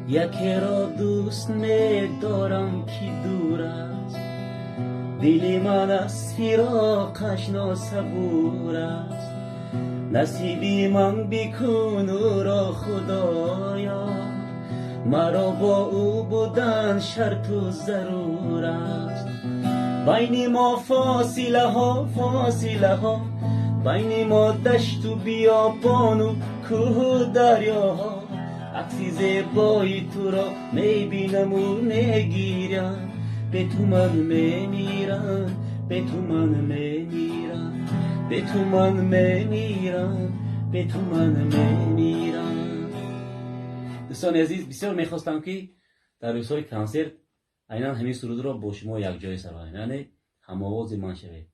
یکی را دوست می‌دارم که دور است، دل من از فراقش ناصبور است. نصیبی من بکن او را خدایا، مرا با او بودن شرط و ضرور است. بین ما فاصله ها، بین ما دشت و بیابان و کوه و دریاها. عکسی زیبای تو را میبینم و میگیرم، به تو من میمیرم، به تو من میمیرم، به تو من میمیرم، به تو من میمیرم. دوستان عزیز، بسیار میخواستم که در روزهای کنسرت عیناً همین سرود را با شما یک جای سرایم، یعنی هم آواز من شوید.